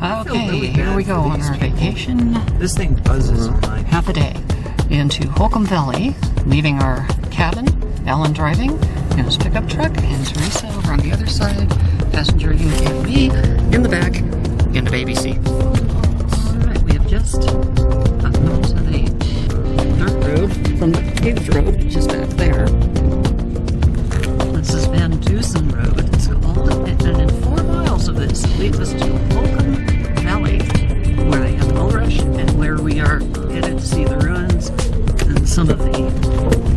Okay, here we go on our vacation. This thing buzzes on my Half a day into Holcomb Valley, leaving our cabin, Alan driving in his pickup truck, and Teresa over on the other side, passengering and me in the back in the baby seat. Alright, we have just gotten onto the dirt road from the paved road, which is back there. This is Van Dusen Road, it's called, and in 4 miles of this leads us to Holcomb Valley, where they have the gold rush, and where we are headed to see the ruins and some of the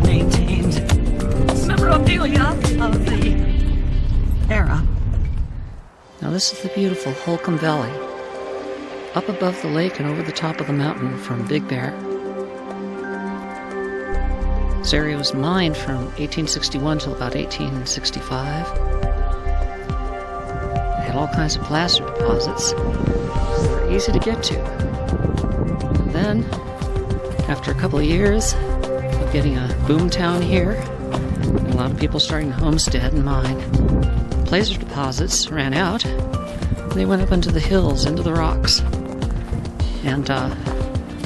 maintained memorabilia of the era. Now this is the beautiful Holcomb Valley, up above the lake and over the top of the mountain from Big Bear. This area was mined from 1861 till about 1865. It had all kinds of placer deposits. They were easy to get to. And then, after a couple of years of getting a boom town here, and a lot of people starting to homestead and mine, the placer deposits ran out. They went up into the hills, into the rocks, and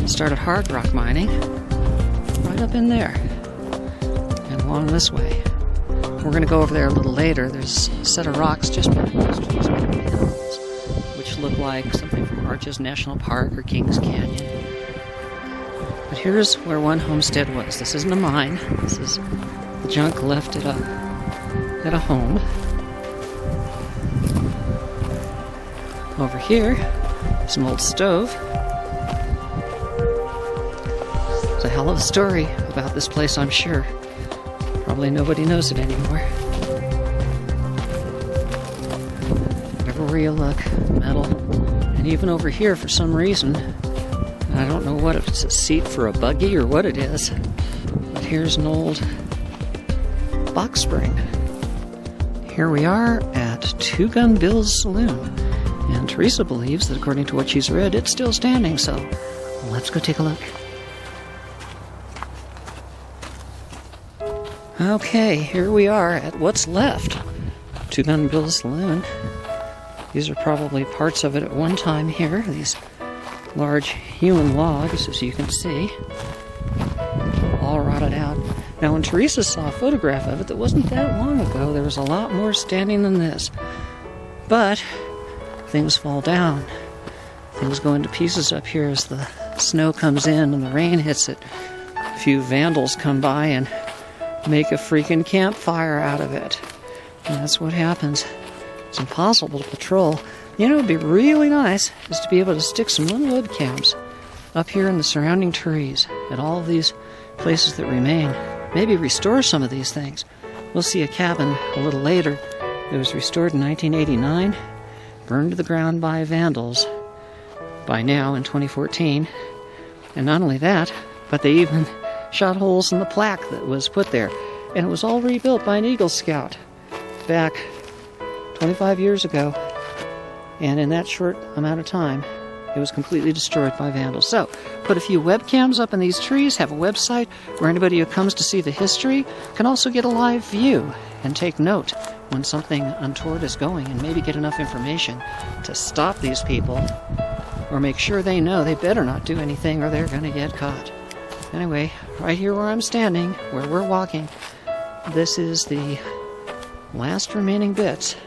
started hard rock mining right up in there and along this way. We're going to go over there a little later. There's a set of rocks just behind those trees, which look like something from Arches National Park or Kings Canyon. But here's where one homestead was. This isn't a mine. This is the junk left at a home. Over here is an old stove. It's a hell of a story about this place, I'm sure. Probably nobody knows it anymore. Everywhere you look, metal. And even over here, for some reason, I don't know what, if it's a seat for a buggy or what it is, but here's an old box spring. Here we are at Two Gun Bill's Saloon. And Teresa believes that according to what she's read, it's still standing, so let's go take a look. Okay, here we are at what's left. Two Gun Bill's Saloon. These are probably parts of it at one time here. These large human logs, as you can see, all rotted out. Now, when Teresa saw a photograph of it that wasn't that long ago, there was a lot more standing than this. But things fall down. Things go into pieces up here as the snow comes in and the rain hits it. A few vandals come by and make a freaking campfire out of it. And that's what happens. It's impossible to patrol. You know, it'd be really nice is to be able to stick some little webcams up here in the surrounding trees at all of these places that remain. Maybe restore some of these things. We'll see a cabin a little later that was restored in 1989, burned to the ground by vandals by now in 2014. And not only that, but they even shot holes in the plaque that was put there. And it was all rebuilt by an Eagle Scout back 25 years ago. And in that short amount of time, it was completely destroyed by vandals. So, put a few webcams up in these trees, have a website where anybody who comes to see the history can also get a live view and take note when something untoward is going, and maybe get enough information to stop these people or make sure they know they better not do anything or they're going to get caught. Anyway, right here where I'm standing, where we're walking, this is the last remaining bits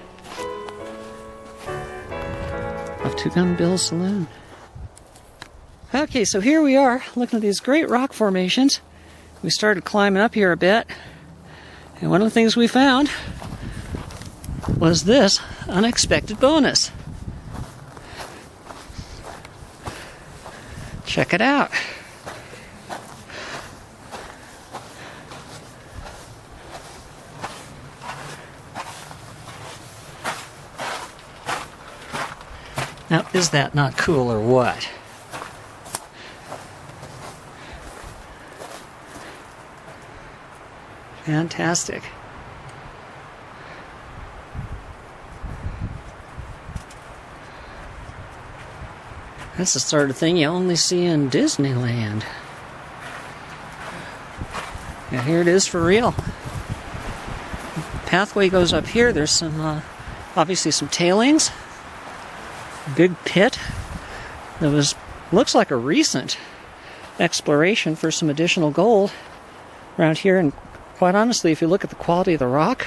of Two Gun Bill's Saloon. Okay, so here we are, looking at these great rock formations. We started climbing up here a bit, and one of the things we found was this unexpected bonus. Check it out. Now, is that not cool or what? Fantastic. That's the sort of thing you only see in Disneyland. And here it is for real. Pathway goes up here. There's some, obviously some tailings. big pit that looks like a recent exploration for some additional gold around here. And quite honestly, if you look at the quality of the rock,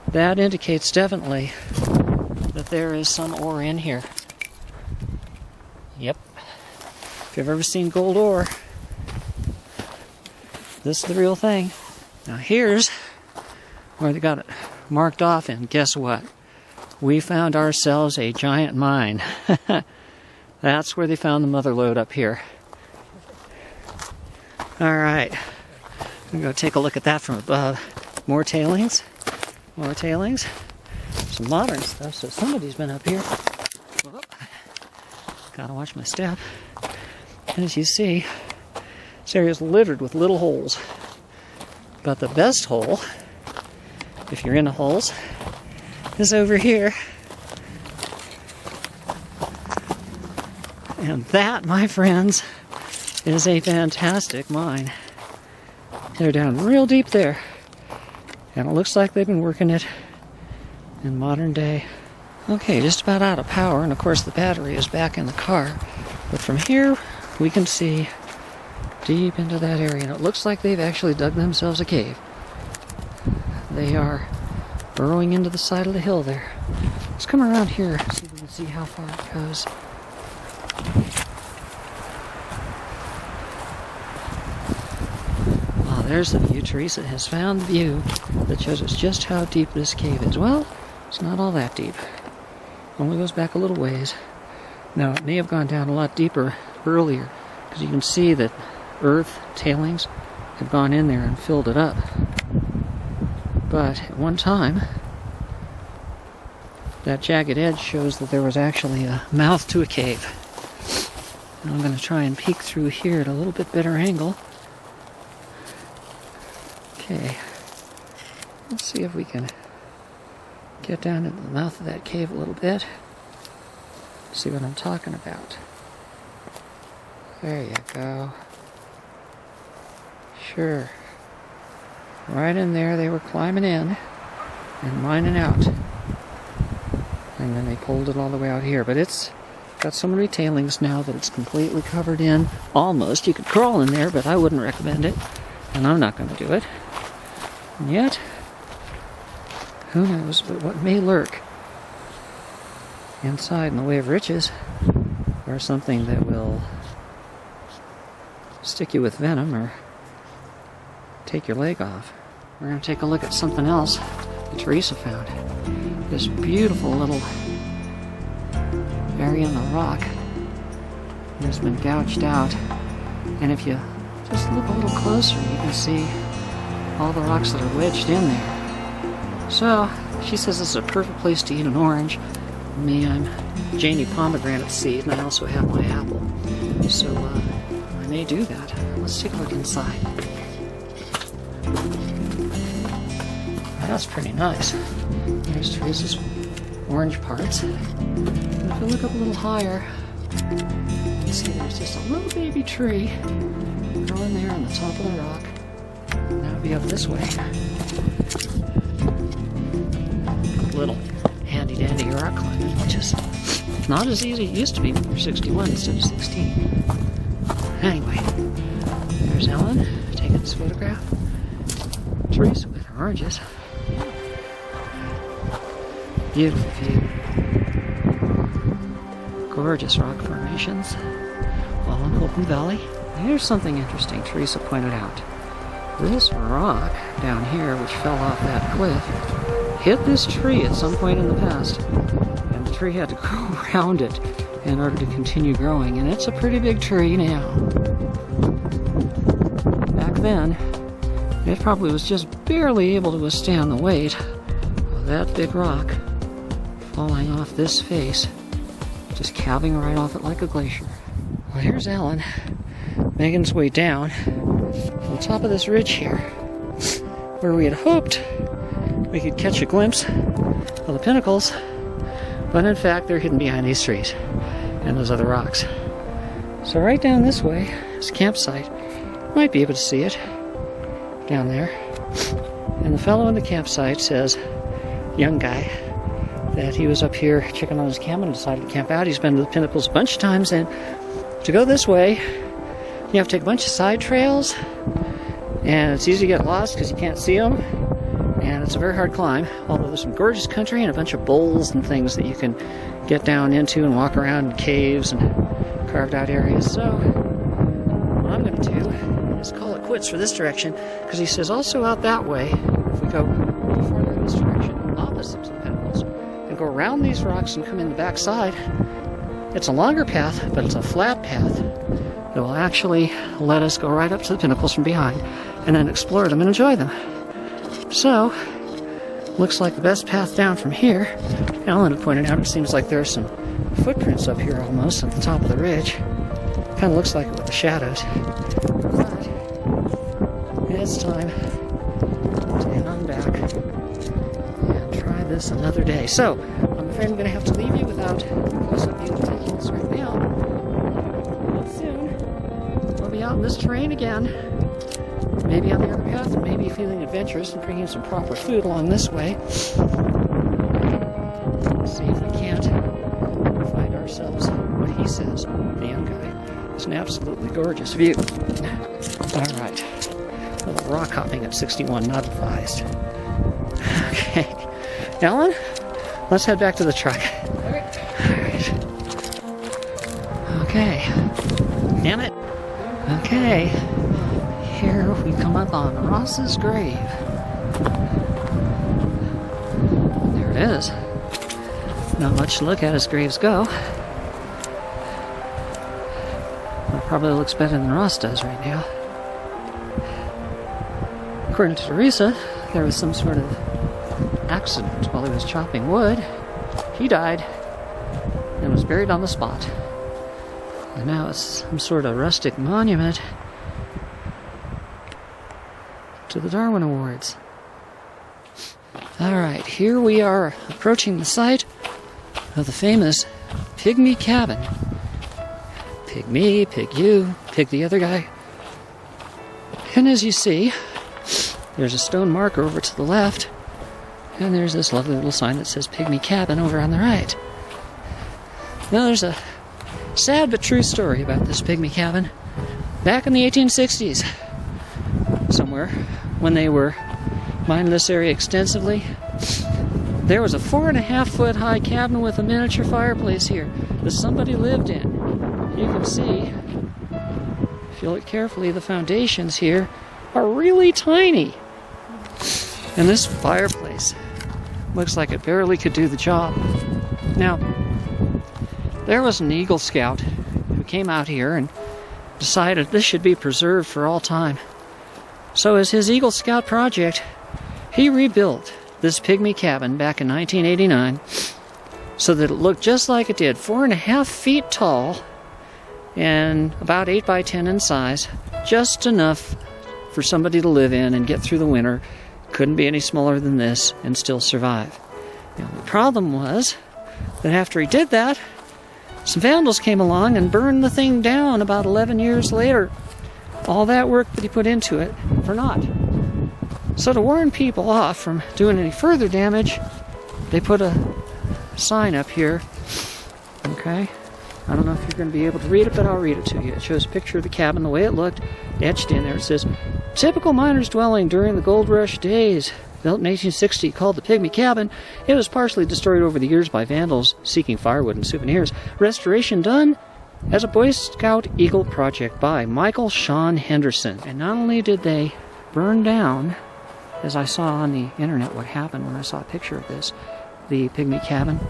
that indicates definitely that there is some ore in here. Yep. If you've ever seen gold ore, this is the real thing. Now here's where they got it marked off, and guess what? We found ourselves a giant mine. That's where they found the mother lode, up here. Alright, I'm going to go take a look at that from above. More tailings. More tailings. Some modern stuff, so somebody's been up here. Whoop. Gotta watch my step. And as you see, this area is littered with little holes. But the best hole, if you're into holes, is over here. And that, my friends, is a fantastic mine. They're down real deep there. And it looks like they've been working it in modern day. Okay, just about out of power, and of course the battery is back in the car. But from here, we can see deep into that area, and it looks like they've actually dug themselves a cave. They are burrowing into the side of the hill there. Let's come around here, see if we can see how far it goes. Oh, there's the view. Teresa has found the view that shows us just how deep this cave is. Well, it's not all that deep. Only goes back a little ways. Now, it may have gone down a lot deeper earlier, because you can see that earth tailings have gone in there and filled it up. But at one time, that jagged edge shows that there was actually a mouth to a cave. And I'm going to try and peek through here at a little bit better angle. Okay, let's see if we can get down into the mouth of that cave a little bit. See what I'm talking about. There you go. Sure. Right in there, they were climbing in and mining out. And then they pulled it all the way out here. But it's got so many tailings now that it's completely covered in. Almost. You could crawl in there, but I wouldn't recommend it. And I'm not going to do it. And yet, who knows but what may lurk inside in the way of riches, or something that will stick you with venom or take your leg off. We're going to take a look at something else that Teresa found. This beautiful little area in the rock has been gouged out, and if you just look a little closer, you can see all the rocks that are wedged in there. So she says this is a perfect place to eat an orange. Me, I'm Janie pomegranate seed, and I also have my apple. So I may do that. Let's take a look inside. That's pretty nice. There's Teresa's orange parts. And if you look up a little higher, you can see there's just a little baby tree growing there on the top of the rock. And that'll be up this way. Little handy-dandy rock climbing, which is not as easy as it used to be when you're 61 instead of 16. Anyway, there's Ellen taking this photograph. Teresa with her oranges. Beautiful view. Gorgeous rock formations all in Holcomb Valley. Here's something interesting Teresa pointed out. This rock down here, which fell off that cliff, hit this tree at some point in the past, and the tree had to go around it in order to continue growing, and it's a pretty big tree now. Back then, it probably was just barely able to withstand the weight of that big rock falling off this face, just calving right off it like a glacier. Well, here's Alan making his way down on top of this ridge here, where we had hoped we could catch a glimpse of the pinnacles, but in fact they're hidden behind these trees and those other rocks. So right down this way is a campsite. Might be able to see it down there. And the fellow in the campsite says, young guy, that he was up here checking on his cabin and decided to camp out. He's been to the Pinnacles a bunch of times, and to go this way, you have to take a bunch of side trails, and it's easy to get lost because you can't see them, and it's a very hard climb, although there's some gorgeous country and a bunch of bowls and things that you can get down into and walk around in caves and carved out areas. So what I'm going to do is call it quits for this direction, because he says also out that way, if we go further in this direction, opposite to the Pinnacles, and go around these rocks and come in the back side, it's a longer path, but it's a flat path that will actually let us go right up to the Pinnacles from behind and then explore them and enjoy them. So, looks like the best path down from here. Alan had pointed out it seems like there are some footprints up here almost at the top of the ridge. Kind of looks like it with the shadows. But it's time to head on back and try this another day. So, I'm afraid I'm going to have to leave you without a close-up view of the Pinnacles right now. But soon, we'll be out in this terrain again. Maybe on the other path, and maybe feeling adventurous and bringing some proper food along this way. Let's see if we can't find ourselves what he says, the young guy. It's an absolutely gorgeous view. Alright. A little rock hopping at 61, not advised. Okay. Alan, let's head back to the truck. Alright. Okay. Damn it. Okay. Here we come up on Ross's grave. There it is. Not much to look at as graves go. It probably looks better than Ross does right now. According to Teresa, there was some sort of accident while he was chopping wood. He died and was buried on the spot. And now it's some sort of rustic monument to the Darwin Awards. Alright, here we are approaching the site of the famous Pygmy cabin. Pig me, pig you, pig the other guy. And as you see, there's a stone marker over to the left, and there's this lovely little sign that says Pygmy cabin over on the right. Now there's a sad but true story about this Pygmy cabin. Back in the 1860s, somewhere, when they were mining this area extensively, there was a 4.5 foot high cabin with a miniature fireplace here that somebody lived in. You can see, if you look carefully, the foundations here are really tiny. And this fireplace looks like it barely could do the job. Now, there was an Eagle Scout who came out here and decided this should be preserved for all time. So as his Eagle Scout project, he rebuilt this Pygmy cabin back in 1989 so that it looked just like it did, 4.5 feet tall and about 8 by 10 in size, just enough for somebody to live in and get through the winter. Couldn't be any smaller than this and still survive. Now, the problem was that after he did that, some vandals came along and burned the thing down about 11 years later. All that work that he put into it for naught. So to warn people off from doing any further damage, they put a sign up here. Okay? I don't know if you're going to be able to read it, but I'll read it to you. It shows a picture of the cabin, the way it looked, etched in there. It says, typical miner's dwelling during the gold rush days. Built in 1860, called the Pygmy Cabin. It was partially destroyed over the years by vandals seeking firewood and souvenirs. Restoration done as a Boy Scout Eagle project by Michael Sean Henderson. And not only did they burn down, as I saw on the internet what happened when I saw a picture of this, the Pygmy cabin,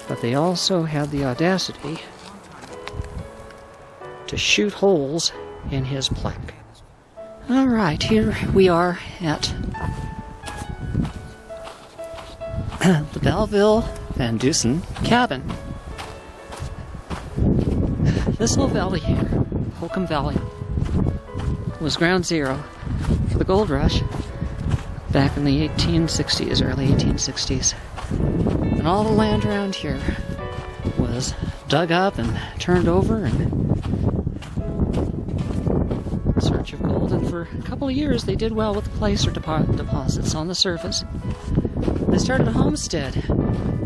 but they also had the audacity to shoot holes in his plaque. Alright, here we are at the Belleville Van Dusen cabin. This little valley here, Holcomb Valley, was ground zero for the gold rush back in the 1860s, early 1860s. And all the land around here was dug up and turned over in search of gold, and for a couple of years they did well with the placer deposits on the surface. They started a homestead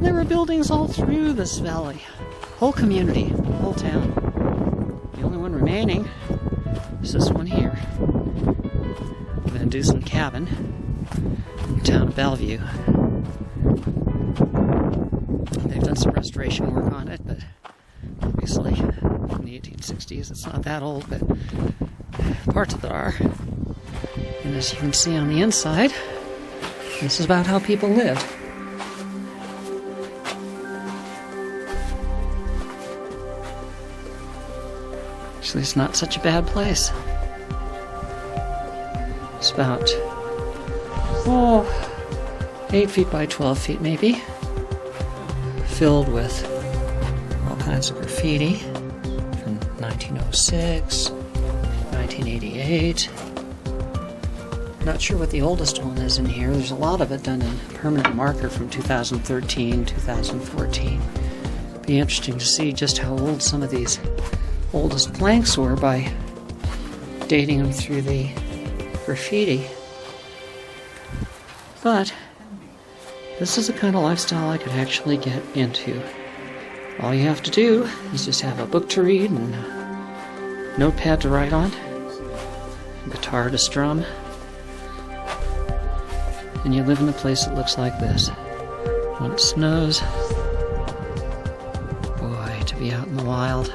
There were buildings all through this valley. Whole community, whole town. The only one remaining is this one here. Van Dusen Cabin in the town of Belleville. They've done some restoration work on it, but obviously in the 1860s it's not that old, but parts of it are. And as you can see on the inside, this is about how people lived. Actually, it's not such a bad place. It's about 8 feet by 12 feet maybe, filled with all kinds of graffiti from 1906, 1988. Not sure what the oldest one is in here. There's a lot of it done in permanent marker from 2013, 2014. Be interesting to see just how old some of these oldest planks were by dating them through the graffiti. But this is the kind of lifestyle I could actually get into. All you have to do is just have a book to read and a notepad to write on, a guitar to strum, and you live in a place that looks like this. When it snows, boy, to be out in the wild.